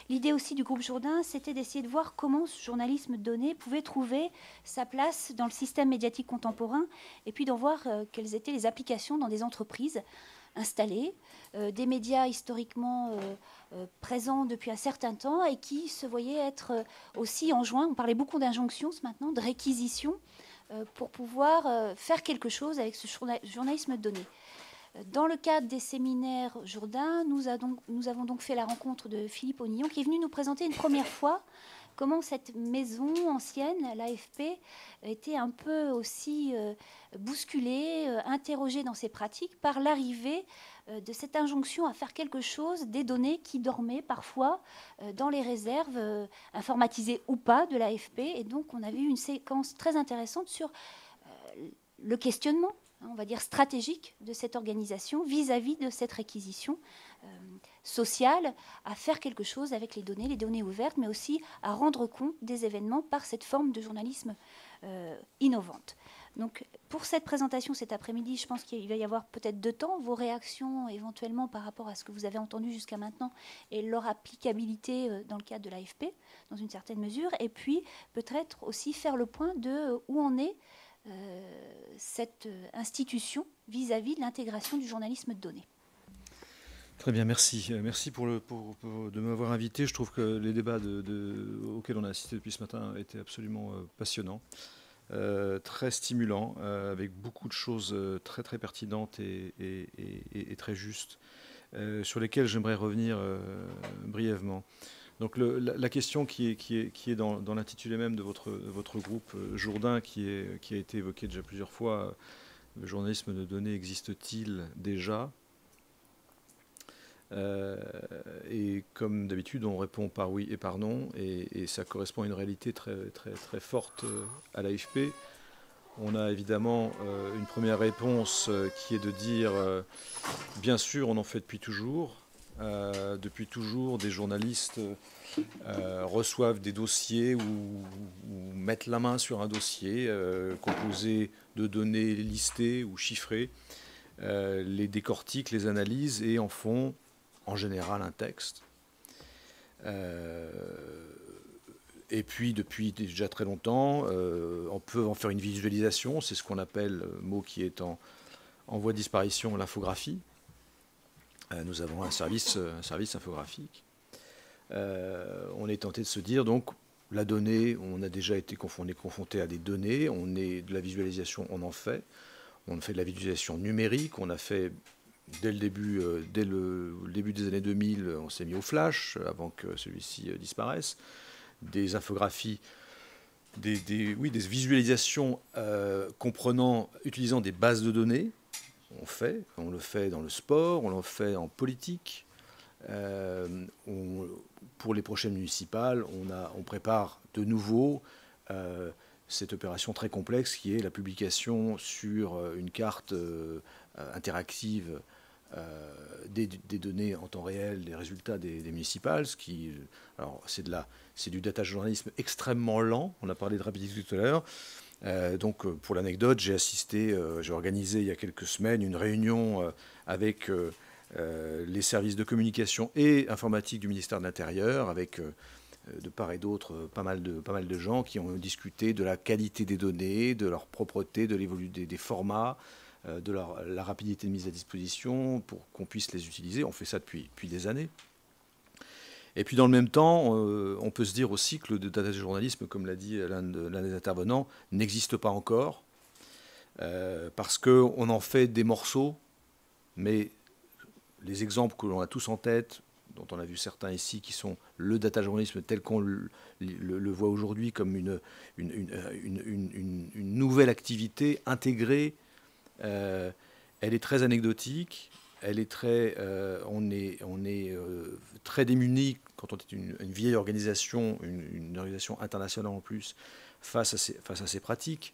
l'idée aussi du groupe Jourdain, c'était d'essayer de voir comment ce journalisme de données pouvait trouver sa place dans le système médiatique contemporain, et puis d'en voir quelles étaient les applications dans des entreprises installées, des médias historiquement présents depuis un certain temps et qui se voyaient être aussi enjoints, on parlait beaucoup d'injonction ce maintenant, de réquisition, pour pouvoir faire quelque chose avec ce journalisme de données. Dans le cadre des séminaires Jourdain, nous avons donc fait la rencontre de Philippe Onillon, qui est venu nous présenter une première fois comment cette maison ancienne, l'AFP, était un peu aussi bousculée, interrogée dans ses pratiques par l'arrivée de cette injonction à faire quelque chose des données qui dormaient parfois dans les réserves, informatisées ou pas, de l'AFP. Et donc on avait eu une séquence très intéressante sur le questionnement, on va dire stratégique, de cette organisation vis-à-vis de cette réquisition sociale, à faire quelque chose avec les données ouvertes, mais aussi à rendre compte des événements par cette forme de journalisme innovante. Donc, pour cette présentation cet après-midi, je pense qu'il va y avoir peut-être 2 temps, vos réactions éventuellement par rapport à ce que vous avez entendu jusqu'à maintenant et leur applicabilité dans le cadre de l'AFP, dans une certaine mesure, et puis peut-être aussi faire le point de où en est cette institution vis-à-vis de l'intégration du journalisme de données. Très bien, merci. Merci de m'avoir invité. Je trouve que les débats auxquels on a assisté depuis ce matin étaient absolument passionnants, très stimulants, avec beaucoup de choses très très pertinentes et très justes, sur lesquelles j'aimerais revenir brièvement. Donc la question qui est dans l'intitulé même de votre groupe Jourdain, qui a été évoqué déjà plusieurs fois, le journalisme de données existe-t-il déjà ? Et comme d'habitude, on répond par oui et par non, et ça correspond à une réalité très, très, très forte à l'AFP. On a évidemment une première réponse qui est de dire, bien sûr, on en fait depuis toujours. Depuis toujours, des journalistes reçoivent des dossiers ou mettent la main sur un dossier composé de données listées ou chiffrées, les décortiquent, les analysent et en font en général un texte. Et puis depuis déjà très longtemps, on peut en faire une visualisation, c'est ce qu'on appelle, mot qui est en voie de disparition, l'infographie. Nous avons un service infographique. On est tenté de se dire, donc, la donnée, on a déjà été confronté à des données, on est de la visualisation, on en fait. On fait de la visualisation numérique, on a fait dès le début des années 2000, on s'est mis au flash avant que celui-ci disparaisse. Des infographies, des visualisations utilisant des bases de données. On le fait dans le sport, on le fait en politique. Pour les prochaines municipales, on prépare de nouveau cette opération très complexe qui est la publication sur une carte interactive des données en temps réel, des résultats des municipales. Alors c'est du data journalisme extrêmement lent. On a parlé de rapidité tout à l'heure. Donc pour l'anecdote, j'ai organisé il y a quelques semaines une réunion avec les services de communication et informatique du ministère de l'Intérieur, avec de part et d'autre pas mal de gens qui ont discuté de la qualité des données, de leur propreté, de l'évolution des formats, de la rapidité de mise à disposition pour qu'on puisse les utiliser. On fait ça depuis des années. Et puis dans le même temps, on peut se dire aussi que le data journalisme, comme l'a dit l'un des intervenants, n'existe pas encore, parce qu'on en fait des morceaux, mais les exemples que l'on a tous en tête, dont on a vu certains ici, qui sont le data journalisme tel qu'on le voit aujourd'hui comme une nouvelle activité intégrée, elle est très anecdotique, on est très démuni quand on est une vieille organisation, une organisation internationale en plus, face à ces pratiques.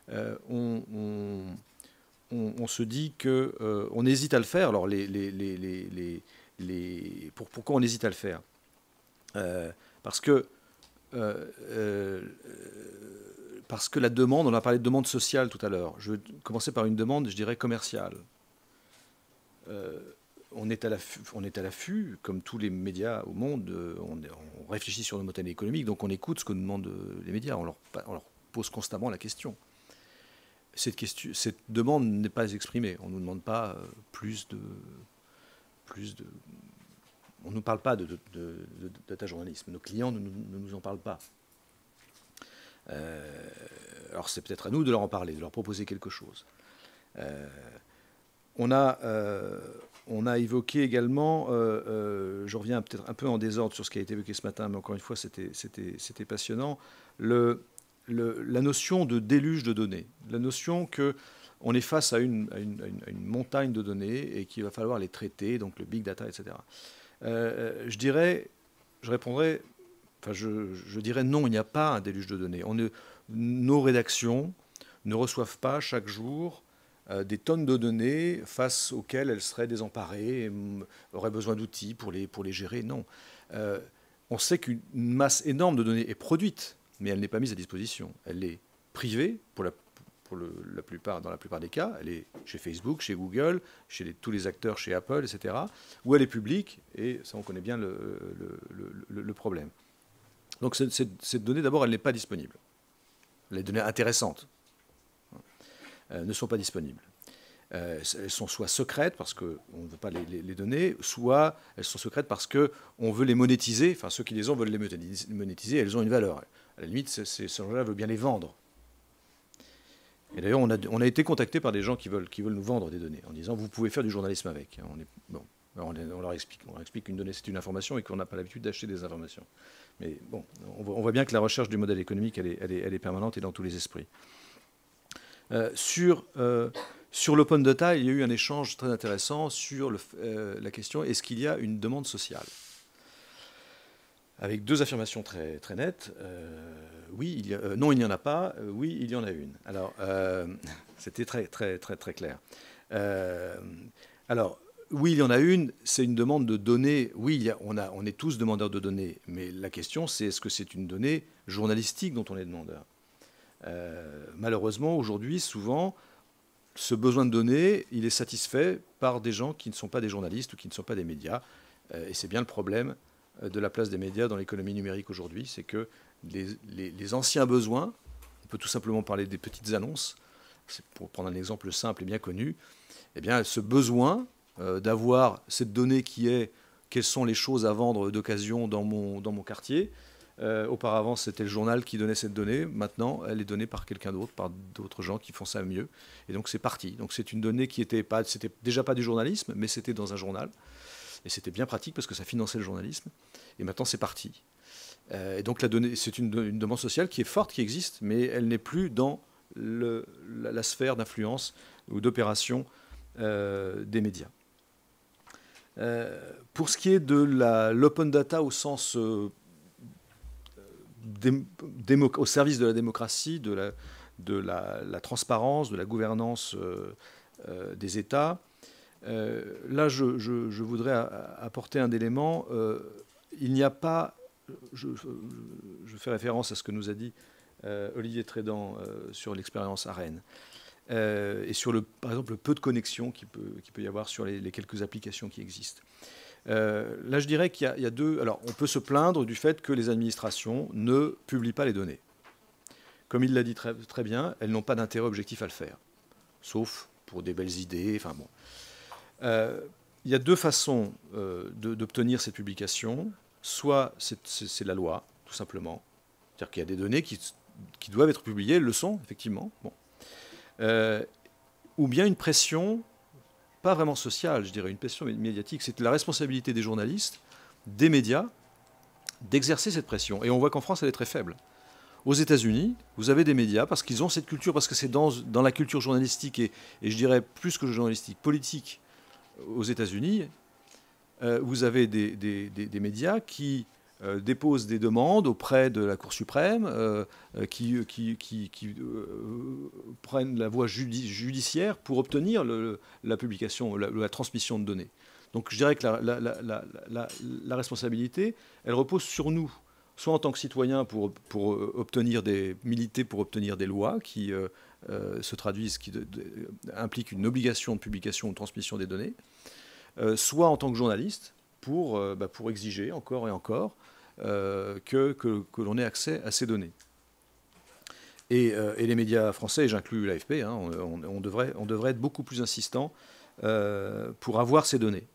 On se dit qu'on hésite à le faire. Alors, pourquoi on hésite à le faire ? Parce que la demande, on a parlé de demande sociale tout à l'heure. Je vais commencer par une demande, je dirais, commerciale. on est à l'affût, comme tous les médias au monde, on réfléchit sur nos modèles économiques, donc on écoute ce que nous demandent les médias, on leur pose constamment la question. Cette demande n'est pas exprimée, on ne nous demande pas on ne nous parle pas de data journalisme, nos clients ne nous en parlent pas. Alors c'est peut-être à nous de leur en parler, de leur proposer quelque chose. On a évoqué également, je reviens peut-être un peu en désordre sur ce qui a été évoqué ce matin, mais encore une fois c'était passionnant, la notion de déluge de données, la notion qu'on est face à une montagne de données et qu'il va falloir les traiter, donc le big data, etc. Je répondrais, enfin je dirais non, il n'y a pas un déluge de données. Nos rédactions ne reçoivent pas chaque jour des tonnes de données face auxquelles elles seraient désemparées, auraient besoin d'outils pour les gérer. Non. On sait qu'une masse énorme de données est produite, mais elle n'est pas mise à disposition. Elle est privée dans la plupart des cas. Elle est chez Facebook, chez Google, chez tous les acteurs, chez Apple, etc. Ou elle est publique, et ça on connaît bien le problème. Donc cette donnée, d'abord, elle n'est pas disponible. Les données intéressantes ne sont pas disponibles. Elles sont soit secrètes parce qu'on ne veut pas les donner, soit elles sont secrètes parce qu'on veut les monétiser. Enfin, ceux qui les ont veulent les monétiser, elles ont une valeur. À la limite, ces gens-là veulent bien les vendre. Et d'ailleurs, on a été contacté par des gens qui veulent nous vendre des données en disant vous pouvez faire du journalisme avec. On leur explique qu'une donnée c'est une information et qu'on n'a pas l'habitude d'acheter des informations. Mais bon, on voit bien que la recherche du modèle économique, elle est permanente et dans tous les esprits. Sur l'open data, il y a eu un échange très intéressant sur la question est-ce qu'il y a une demande sociale ? Avec deux affirmations très, très nettes. Oui, non, il n'y en a pas. Oui, il y en a une. Alors, c'était très, très, très, très clair. Alors, oui, il y en a une. C'est une demande de données. Oui, on est tous demandeurs de données. Mais la question, c'est est-ce que c'est une donnée journalistique dont on est demandeur ? Malheureusement, aujourd'hui, souvent, ce besoin de données, il est satisfait par des gens qui ne sont pas des journalistes ou qui ne sont pas des médias. Et c'est bien le problème de la place des médias dans l'économie numérique aujourd'hui, c'est que les anciens besoins, on peut tout simplement parler des petites annonces, pour prendre un exemple simple et bien connu, eh bien, ce besoin d'avoir cette donnée qui est quelles sont les choses à vendre d'occasion dans mon quartier. Auparavant, c'était le journal qui donnait cette donnée. Maintenant, elle est donnée par quelqu'un d'autre, par d'autres gens qui font ça mieux. Et donc, c'est parti. Donc, c'est une donnée qui c'était déjà pas du journalisme, mais c'était dans un journal. Et c'était bien pratique parce que ça finançait le journalisme. Et maintenant, c'est parti. Et donc, la donnée, c'est une demande sociale qui est forte, qui existe, mais elle n'est plus dans la sphère d'influence ou d'opération des médias. Pour ce qui est de l'open data au sens au service de la démocratie, de la transparence, de la gouvernance des États, là, je voudrais apporter un élément. Il n'y a pas... Je fais référence à ce que nous a dit Olivier Trédan sur l'expérience à Rennes. Et sur, par exemple, le peu de connexion qu'il peut y avoir sur les quelques applications qui existent. Là, je dirais qu'il y a deux... Alors, on peut se plaindre du fait que les administrations ne publient pas les données. Comme il l'a dit très, très bien, elles n'ont pas d'intérêt objectif à le faire, sauf pour des belles idées. Enfin bon. Il y a deux façons d'obtenir cette publication. Soit c'est la loi, tout simplement. C'est-à-dire qu'il y a des données qui doivent être publiées, elles le sont, effectivement. Bon. Ou bien une pression, pas vraiment sociale, je dirais, une pression médiatique. C'est la responsabilité des journalistes, des médias, d'exercer cette pression. Et on voit qu'en France, elle est très faible. Aux États-Unis, vous avez des médias, parce qu'ils ont cette culture, parce que c'est dans la culture journalistique, et je dirais plus que journalistique, politique, aux États-Unis, vous avez des médias qui déposent des demandes auprès de la Cour suprême, qui prennent la voie judiciaire pour obtenir la publication, la transmission de données. Donc je dirais que la responsabilité, elle repose sur nous, soit en tant que citoyens pour militer pour obtenir des lois qui se traduisent, qui impliquent une obligation de publication ou de transmission des données, soit en tant que journaliste, pour exiger encore et encore que l'on ait accès à ces données. Et les médias français, j'inclus l'AFP, hein, on devrait être beaucoup plus insistant pour avoir ces données.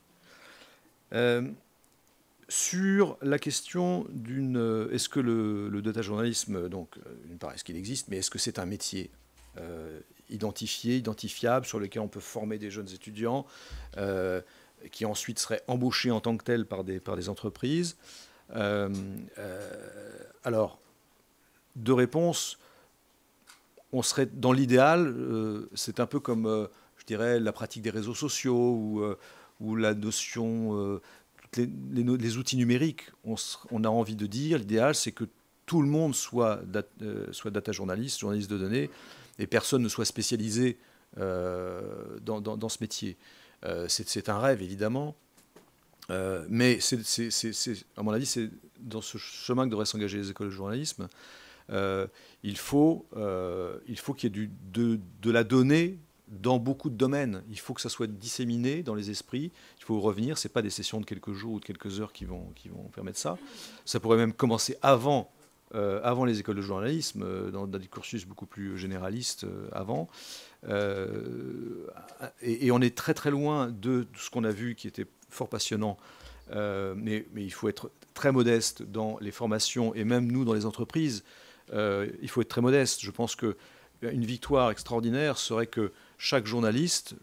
Sur la question d'une... Est-ce que le data journalisme, donc, d'une part, est-ce qu'il existe, mais est-ce que c'est un métier identifié, identifiable, sur lequel on peut former des jeunes étudiants qui ensuite seraient embauchés en tant que tels par des entreprises? Alors, deux réponses. On serait dans l'idéal, c'est un peu comme, je dirais, la pratique des réseaux sociaux ou la notion, les outils numériques. On a envie de dire, l'idéal, c'est que tout le monde soit data journaliste, journaliste de données, et personne ne soit spécialisé dans ce métier. C'est un rêve, évidemment, mais à mon avis, c'est dans ce chemin que devraient s'engager les écoles de journalisme. Il faut qu'il y ait de la donnée dans beaucoup de domaines. Il faut que ça soit disséminé dans les esprits. Il faut revenir. Ce n'est pas des sessions de quelques jours ou de quelques heures qui vont permettre ça. Ça pourrait même commencer avant les écoles de journalisme, dans des cursus beaucoup plus généralistes avant. Et on est très très loin de ce qu'on a vu qui était fort passionnant. Mais il faut être très modeste dans les formations et même nous dans les entreprises. Il faut être très modeste. Je pense qu'une victoire extraordinaire serait que chaque journaliste,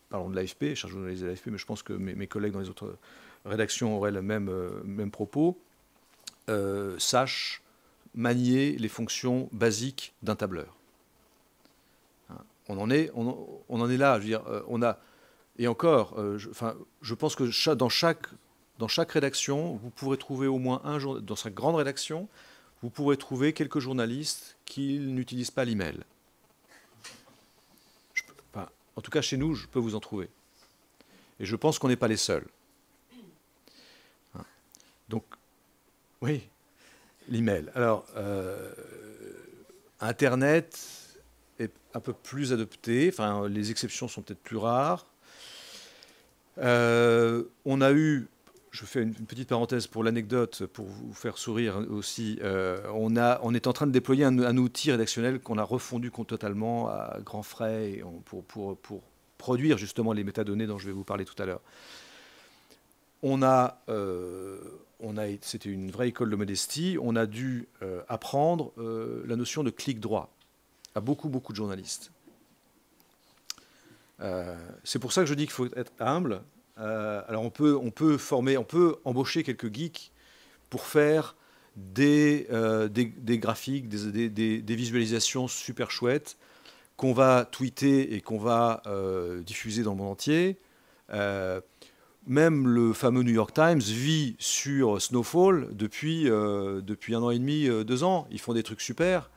parlons de l'AFP, chaque journaliste de l'AFP, mais je pense que mes collègues dans les autres rédactions auraient le même propos, sache manier les fonctions basiques d'un tableur. On en est là. Je veux dire, et encore, je pense que dans chaque rédaction, vous pourrez trouver au moins dans chaque grande rédaction, vous pourrez trouver quelques journalistes qui n'utilisent pas l'email. En tout cas, chez nous, je peux vous en trouver. Et je pense qu'on n'est pas les seuls. Donc, oui, l'email. Alors, Internet est un peu plus adopté. Enfin, les exceptions sont peut-être plus rares. On a eu... Je fais une petite parenthèse pour l'anecdote, pour vous faire sourire aussi. On est en train de déployer un outil rédactionnel qu'on a refondu totalement à grands frais pour produire justement les métadonnées dont je vais vous parler tout à l'heure. C'était une vraie école de modestie. On a dû apprendre la notion de clic droit à beaucoup de journalistes. C'est pour ça que je dis qu'il faut être humble. Alors on peut embaucher quelques geeks pour faire des graphiques, des visualisations super chouettes qu'on va tweeter et qu'on va diffuser dans le monde entier. Même le fameux New York Times vit sur Snowfall depuis 1 an et demi, 2 ans. Ils font des trucs super,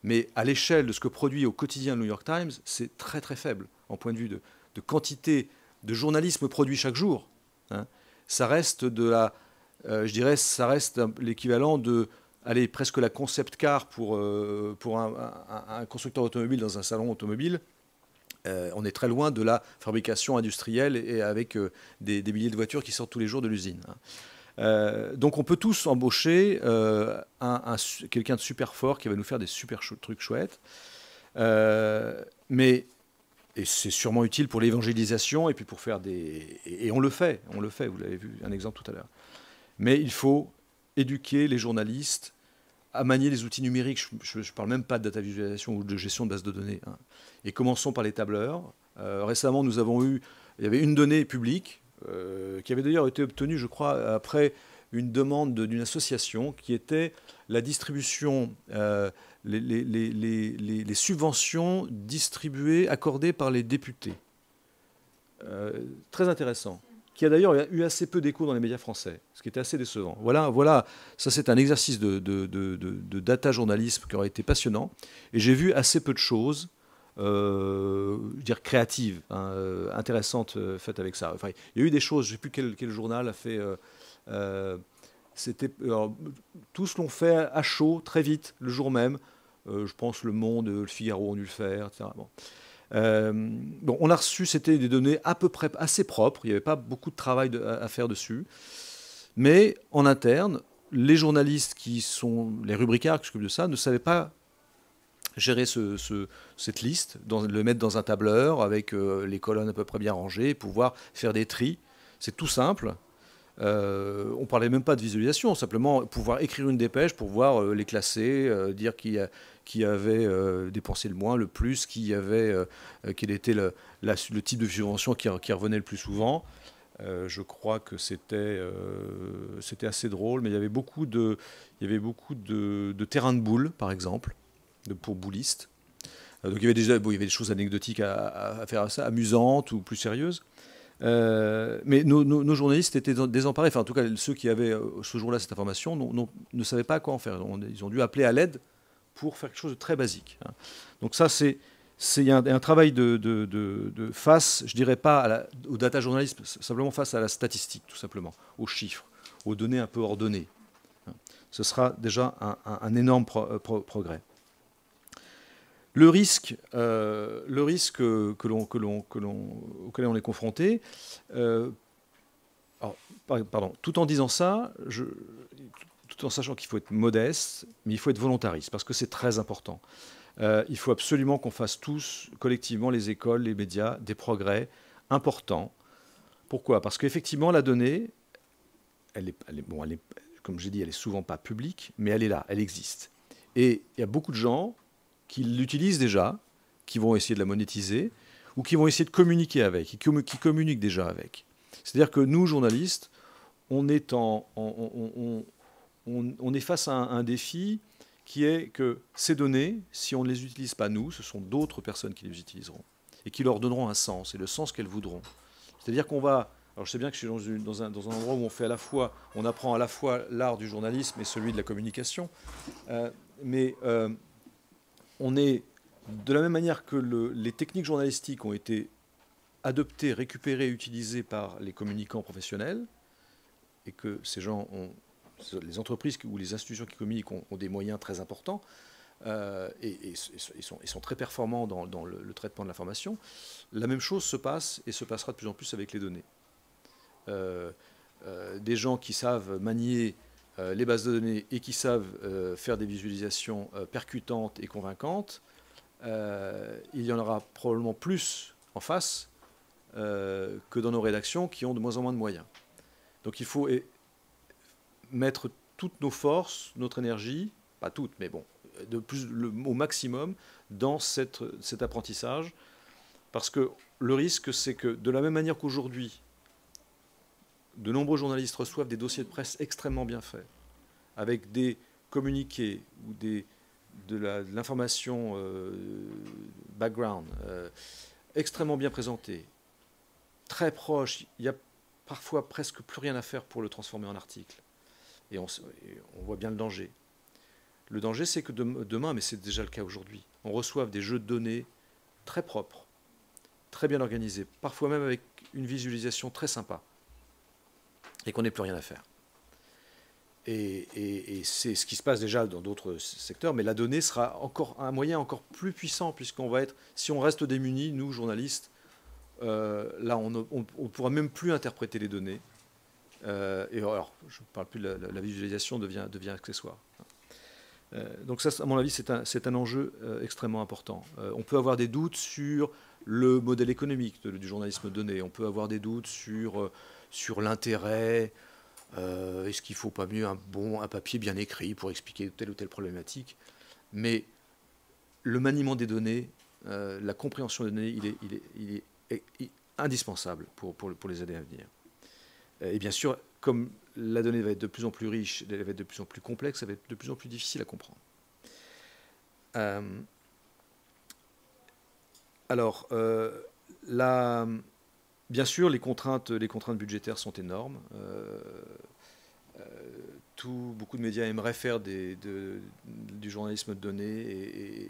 mais à l'échelle de ce que produit au quotidien le New York Times, c'est très très faible en point de vue de quantité de journalisme produit chaque jour. Hein. Ça reste je dirais, ça reste l'équivalent de, presque la concept car pour un constructeur automobile dans un salon automobile. On est très loin de la fabrication industrielle et avec des milliers de voitures qui sortent tous les jours de l'usine. Hein. Donc on peut tous embaucher quelqu'un de super fort qui va nous faire des super trucs chouettes. Et c'est sûrement utile pour l'évangélisation et puis pour faire Et on le fait, vous l'avez vu, un exemple tout à l'heure. Mais il faut éduquer les journalistes à manier les outils numériques. Je ne parle même pas de data visualisation ou de gestion de bases de données. Hein. Et commençons par les tableurs. Récemment, il y avait une donnée publique qui avait d'ailleurs été obtenue, je crois, après une demande d'une association qui était la distribution, les subventions distribuées, accordées par les députés. Très intéressant. Qui a d'ailleurs eu assez peu d'écho dans les médias français, ce qui était assez décevant. Voilà, ça c'est un exercice de data journalisme qui aurait été passionnant. Et j'ai vu assez peu de choses, créatives, intéressantes faites avec ça. Enfin, il y a eu des choses, je ne sais plus quel journal a fait... tous l'ont fait à chaud, très vite, le jour même. Je pense Le Monde, Le Figaro ont dû le faire, etc. Bon. Bon, on a reçu, c'était des données à peu près assez propres, il n'y avait pas beaucoup de travail à faire dessus, mais en interne, les journalistes qui sont les rubricaires qui s'occupent de ça ne savaient pas gérer cette liste, le mettre dans un tableur avec les colonnes à peu près bien rangées, pouvoir faire des tris. C'est tout simple. On ne parlait même pas de visualisation, simplement pouvoir écrire une dépêche pour voir les classer, dire qui avait dépensé le moins, le plus, quel était le type de subvention qui revenait le plus souvent. Je crois que c'était assez drôle, mais il y avait beaucoup de terrains de boules, par exemple, pour boulistes. Donc il y avait des choses anecdotiques à faire à ça, amusantes ou plus sérieuses. Mais nos journalistes étaient désemparés. Enfin, en tout cas, ceux qui avaient ce jour-là cette information ne savaient pas à quoi en faire. Ils ont dû appeler à l'aide pour faire quelque chose de très basique. Donc ça, c'est un travail de face, je dirais pas au data journalisme, simplement face à la statistique, tout simplement, aux chiffres, aux données un peu ordonnées. Ce sera déjà un énorme progrès. Le risque auquel on est confronté, tout en disant ça, tout en sachant qu'il faut être modeste, mais il faut être volontariste, parce que c'est très important. Il faut absolument qu'on fasse tous, collectivement, les écoles, les médias, des progrès importants. Pourquoi? Parce qu'effectivement, la donnée, comme j'ai dit, elle n'est souvent pas publique, mais elle est là, elle existe. Et il y a beaucoup de gens qui l'utilisent déjà, qui vont essayer de la monétiser, ou qui vont essayer de communiquer avec, qui communiquent déjà avec. C'est-à-dire que nous, journalistes, on est face à un défi qui est que ces données, si on ne les utilise pas nous, ce sont d'autres personnes qui les utiliseront, et qui leur donneront un sens, et le sens qu'elles voudront. C'est-à-dire qu'on va... Alors je sais bien que je suis dans un endroit où on apprend à la fois l'art du journalisme et celui de la communication, on est, de la même manière que les techniques journalistiques ont été adoptées, récupérées, utilisées par les communicants professionnels, et que ces gens les entreprises ou les institutions qui communiquent ont des moyens très importants, et sont très performants dans le traitement de l'information, la même chose se passe et se passera de plus en plus avec les données. Des gens qui savent manier les bases de données et qui savent faire des visualisations percutantes et convaincantes, il y en aura probablement plus en face que dans nos rédactions qui ont de moins en moins de moyens. Donc il faut mettre toutes nos forces, notre énergie, pas toutes, mais bon, au maximum dans cet apprentissage, parce que le risque, c'est que de la même manière qu'aujourd'hui, de nombreux journalistes reçoivent des dossiers de presse extrêmement bien faits, avec des communiqués ou de l'information background extrêmement bien présentée, très proche. Il y a parfois presque plus rien à faire pour le transformer en article. Et on voit bien le danger. Le danger, c'est que demain, mais c'est déjà le cas aujourd'hui, on reçoive des jeux de données très propres, très bien organisés, parfois même avec une visualisation très sympa, et qu'on n'ait plus rien à faire. Et c'est ce qui se passe déjà dans d'autres secteurs, mais la donnée sera encore un moyen encore plus puissant, puisqu'on va être, si on reste démunis, nous, journalistes, là, on ne pourra même plus interpréter les données. Et alors, je ne parle plus de la visualisation, devient accessoire. Donc ça, à mon avis, c'est un enjeu extrêmement important. On peut avoir des doutes sur le modèle économique du journalisme de données. On peut avoir des doutes sur l'intérêt. Est-ce qu'il ne faut pas mieux un papier bien écrit pour expliquer telle ou telle problématique? Mais le maniement des données, la compréhension des données, il est indispensable pour les années à venir. Et bien sûr, comme la donnée va être de plus en plus riche, elle va être de plus en plus complexe, ça va être de plus en plus difficile à comprendre. Alors, bien sûr, les contraintes budgétaires sont énormes. Beaucoup de médias aimeraient faire du journalisme de données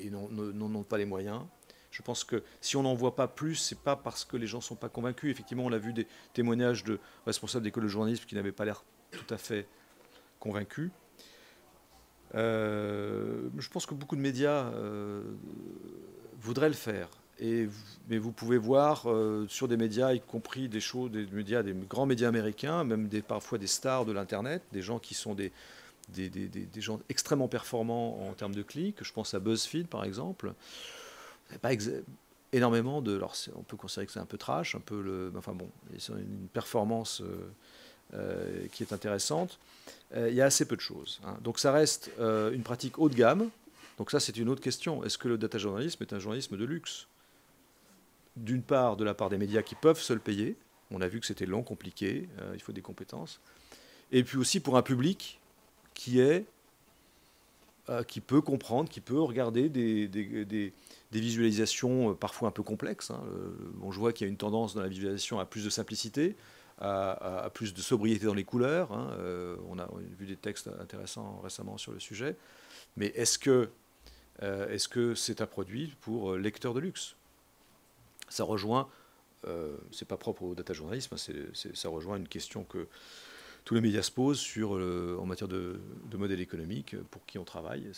et n'en ont pas les moyens. Je pense que si on n'en voit pas plus, c'est pas parce que les gens ne sont pas convaincus. Effectivement, on a vu des témoignages de responsables d'écoles de journalisme qui n'avaient pas l'air tout à fait convaincus. Je pense que beaucoup de médias voudraient le faire. Mais vous pouvez voir sur des médias, y compris des grands médias américains, même parfois des stars de l'Internet, des gens qui sont des gens extrêmement performants en termes de clics. Je pense à BuzzFeed, par exemple. Pas énormément de... Alors, on peut considérer que c'est un peu trash, un peu enfin bon, ils ont une performance qui est intéressante. Il y a assez peu de choses. Hein. Donc ça reste une pratique haut de gamme. Donc ça, c'est une autre question. Est-ce que le data journalisme est un journalisme de luxe? D'une part, de la part des médias qui peuvent se le payer. On a vu que c'était long, compliqué, il faut des compétences. Et puis aussi pour un public qui peut comprendre, qui peut regarder des visualisations parfois un peu complexes. Hein. Bon, je vois qu'il y a une tendance dans la visualisation à plus de simplicité, à plus de sobriété dans les couleurs. Hein. On a vu des textes intéressants récemment sur le sujet. Mais est-ce que c'est un produit pour lecteurs de luxe? Ça rejoint, c'est pas propre au data journalisme, ça rejoint une question que tous les médias se posent en matière de modèle économique, pour qui on travaille.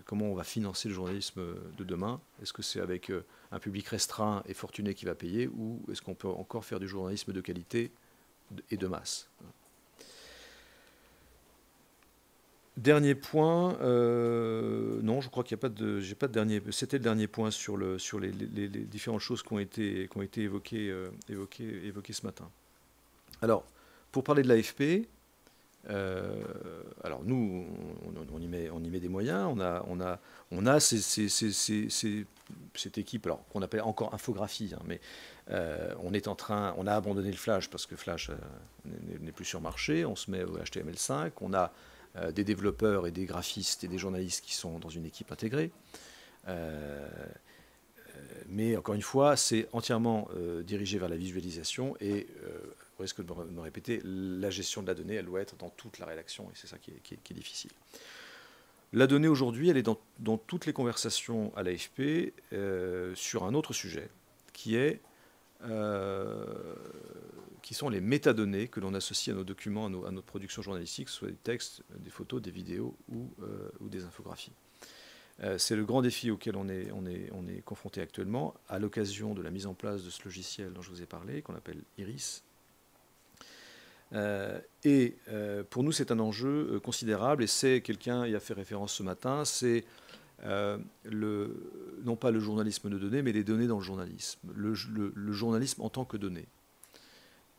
Comment on va financer le journalisme de demain? Est-ce que c'est avec un public restreint et fortuné qui va payer, ou est-ce qu'on peut encore faire du journalisme de qualité et de masse? Dernier point, non, je crois qu'il n'y a pas de, j'ai pas de dernier. C'était le dernier point sur les différentes choses qui ont été évoquées ce matin. Alors, pour parler de l'AFP, alors nous, on y met des moyens. On a cette équipe, alors qu'on appelle encore infographie, hein, mais on a abandonné le Flash parce que Flash n'est plus sur marché. On se met au HTML5. On a des développeurs et des graphistes et des journalistes qui sont dans une équipe intégrée. Mais encore une fois, c'est entièrement dirigé vers la visualisation et, au risque de me répéter, la gestion de la donnée, elle doit être dans toute la rédaction et c'est ça qui est difficile. La donnée aujourd'hui, elle est dans toutes les conversations à l'AFP sur un autre sujet qui sont les métadonnées que l'on associe à nos documents, à notre production journalistique, que ce soit des textes, des photos, des vidéos ou des infographies. C'est le grand défi auquel on est confronté actuellement, à l'occasion de la mise en place de ce logiciel dont je vous ai parlé, qu'on appelle Iris. Pour nous, c'est un enjeu considérable, et quelqu'un y a fait référence ce matin, c'est non pas le journalisme de données, mais les données dans le journalisme, le journalisme en tant que données.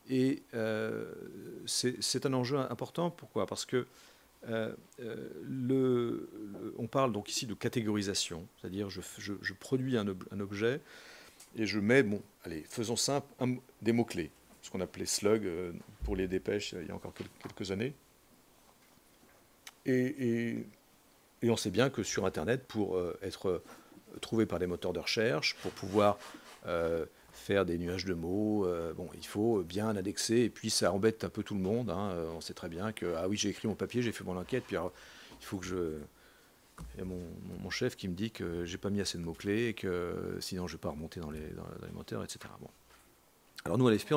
Et c'est un enjeu important. Pourquoi? Parce que on parle donc ici de catégorisation, c'est-à-dire je produis un objet et je mets, bon, allez, faisons simple, des mots-clés, ce qu'on appelait slug pour les dépêches il y a encore quelques années. Et on sait bien que sur Internet, pour être trouvé par des moteurs de recherche, pour pouvoir faire des nuages de mots, bon, il faut bien indexer, et puis ça embête un peu tout le monde. Hein. On sait très bien que, ah oui, j'ai écrit mon papier, j'ai fait mon enquête, puis alors, il faut que il y a mon chef qui me dit que j'ai pas mis assez de mots-clés, et que sinon je ne vais pas remonter dans les moteurs, etc. Bon. Alors nous, à l'AFP,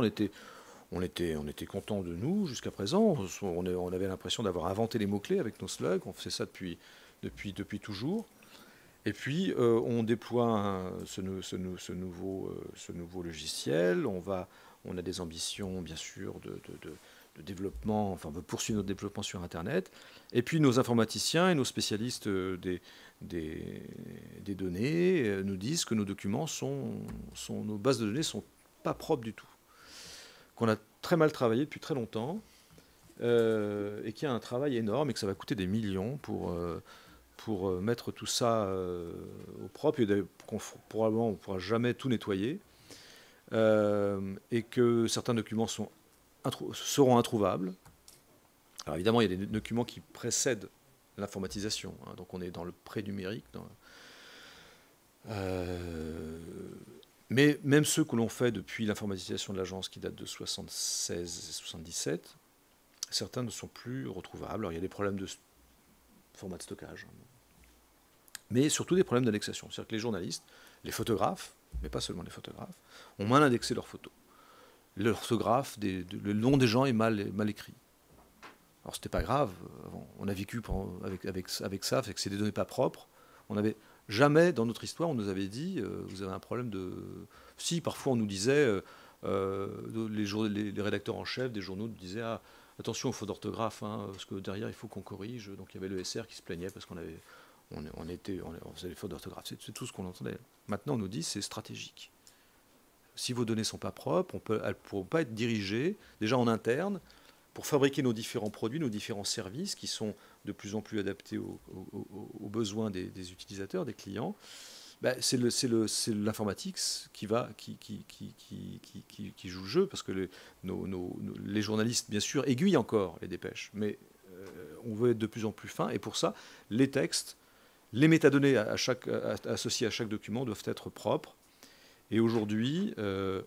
on était contents de nous jusqu'à présent. On avait l'impression d'avoir inventé les mots-clés avec nos slugs. On fait ça depuis toujours. Et puis, on déploie ce nouveau logiciel. On a des ambitions, bien sûr, de développement. Enfin, on veut poursuivre notre développement sur Internet. Et puis, nos informaticiens et nos spécialistes des données nous disent que nos documents nos bases de données ne sont pas propres du tout. Qu'on a très mal travaillé depuis très longtemps, et qu'il y a un travail énorme et que ça va coûter des millions pour mettre tout ça au propre, et probablement on ne pourra jamais tout nettoyer, et que certains documents seront introuvables. Alors évidemment, il y a des documents qui précèdent l'informatisation, hein, donc on est dans le pré-numérique. Mais même ceux que l'on fait depuis l'informatisation de l'agence qui date de 76-77, certains ne sont plus retrouvables. Alors il y a des problèmes de format de stockage, mais surtout des problèmes d'indexation. C'est-à-dire que les journalistes, les photographes, mais pas seulement les photographes, ont mal indexé leurs photos. L'orthographe, le nom des gens est mal écrit. Alors c'était pas grave, on a vécu avec ça, c'est que c'est des données pas propres. Jamais dans notre histoire on nous avait dit vous avez un problème de... Si, parfois on nous disait, les rédacteurs en chef des journaux nous disaient attention aux fautes d'orthographe, hein, parce que derrière il faut qu'on corrige. Donc il y avait le SR qui se plaignait parce qu'on faisait des fautes d'orthographe. C'est tout ce qu'on entendait. Maintenant on nous dit c'est stratégique. Si vos données ne sont pas propres, elles ne pourront pas être dirigées déjà en interne pour fabriquer nos différents produits, nos différents services qui sont de plus en plus adaptés aux besoins des utilisateurs, des clients. Ben, c'est l'informatique qui joue le jeu, parce que les journalistes, bien sûr, aiguillent encore les dépêches, mais on veut être de plus en plus fin, et pour ça, les textes, les métadonnées associées à chaque document doivent être propres. Et aujourd'hui,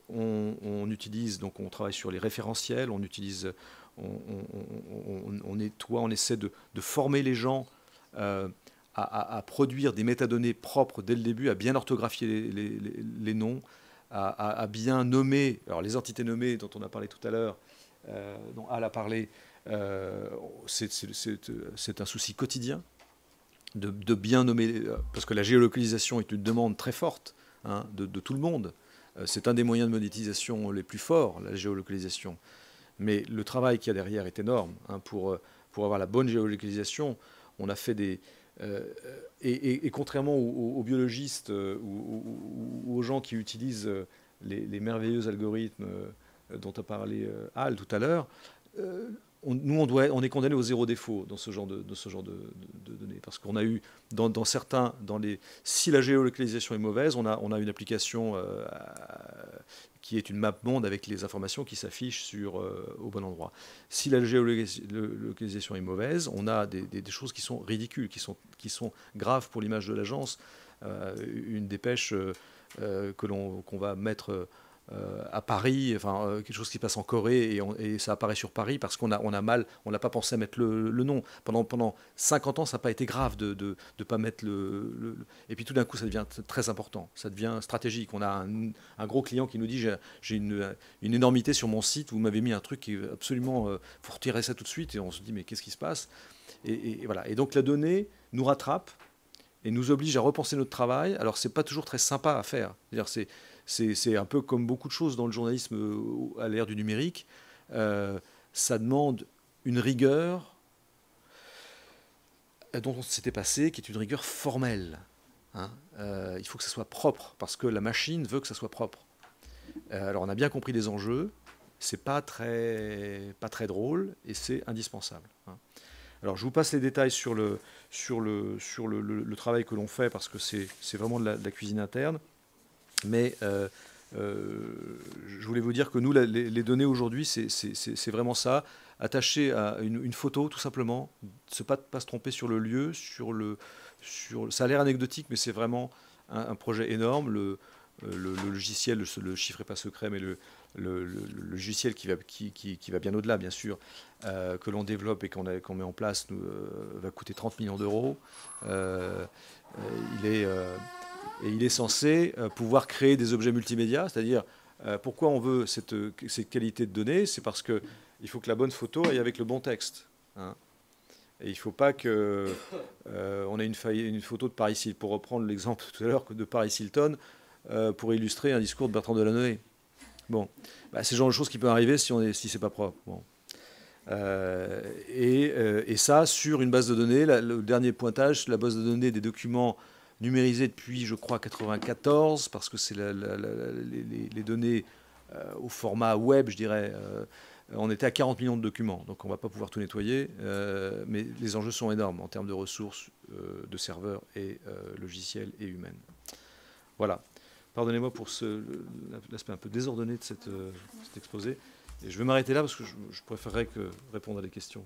on utilise, donc on travaille sur les référentiels, on utilise, on essaie de former les gens à produire des métadonnées propres dès le début, à bien orthographier les noms, à bien nommer, alors les entités nommées dont on a parlé tout à l'heure, dont Al a parlé, c'est un souci quotidien de bien nommer, parce que la géolocalisation est une demande très forte. Hein, de tout le monde. C'est un des moyens de monétisation les plus forts, la géolocalisation. Mais le travail qu'il y a derrière est énorme. Hein, pour avoir la bonne géolocalisation, on a fait des... et contrairement aux biologistes ou aux gens qui utilisent les merveilleux algorithmes dont a parlé Al tout à l'heure, nous, on est condamné au zéro défaut dans ce genre de données. Parce qu'on a eu, si la géolocalisation est mauvaise, on a une application qui est une map monde avec les informations qui s'affichent au bon endroit. Si la géolocalisation est mauvaise, on a des choses qui sont ridicules, qui sont graves pour l'image de l'agence. Une dépêche qu'on va mettre... à Paris, enfin quelque chose qui passe en Corée et ça apparaît sur Paris parce qu'on n'a pas pensé à mettre le nom. Pendant 50 ans, ça n'a pas été grave de pas mettre et puis tout d'un coup, ça devient très important, ça devient stratégique. On a un gros client qui nous dit j'ai une énormité sur mon site, vous m'avez mis un truc qui est absolument, faut retirer ça tout de suite, et on se dit mais qu'est-ce qui se passe, et voilà. Et donc la donnée nous rattrape et nous oblige à repenser notre travail. Alors c'est pas toujours très sympa à faire. C'est un peu comme beaucoup de choses dans le journalisme à l'ère du numérique. Ça demande une rigueur dont on s'était passé, qui est une rigueur formelle. Hein. Il faut que ça soit propre, parce que la machine veut que ça soit propre. Alors on a bien compris les enjeux, c'est pas très drôle, et c'est indispensable. Hein. Alors je vous passe les détails sur le travail que l'on fait, parce que c'est vraiment de la cuisine interne. Mais je voulais vous dire que nous, les données aujourd'hui, c'est vraiment ça. Attacher à une photo, tout simplement. Pas se tromper sur le lieu. Ça a l'air anecdotique, mais c'est vraiment un projet énorme. Le logiciel, le chiffre n'est pas secret, mais le logiciel qui va bien au-delà, bien sûr, que l'on développe et qu'on met en place, va coûter 30 millions d'euros. Il est censé pouvoir créer des objets multimédia, c'est-à-dire pourquoi on veut cette qualité de données, c'est parce qu'il faut que la bonne photo aille avec le bon texte. Hein. Et il ne faut pas qu'on ait une photo de Paris Hilton, pour reprendre l'exemple tout à l'heure de Paris Hilton, pour illustrer un discours de Bertrand Delanoë. Bon, c'est le genre de choses qui peut arriver si c'est pas propre. Bon. Et ça, sur une base de données, le dernier pointage, la base de données des documents numérisés depuis, je crois, 1994, parce que c'est les données au format web, je dirais. On était à 40 millions de documents, donc on ne va pas pouvoir tout nettoyer, mais les enjeux sont énormes en termes de ressources, de serveurs et logiciels et humaines. Voilà. Pardonnez-moi pour l'aspect un peu désordonné de cet exposé. Et je vais m'arrêter là parce que je préférerais répondre à des questions.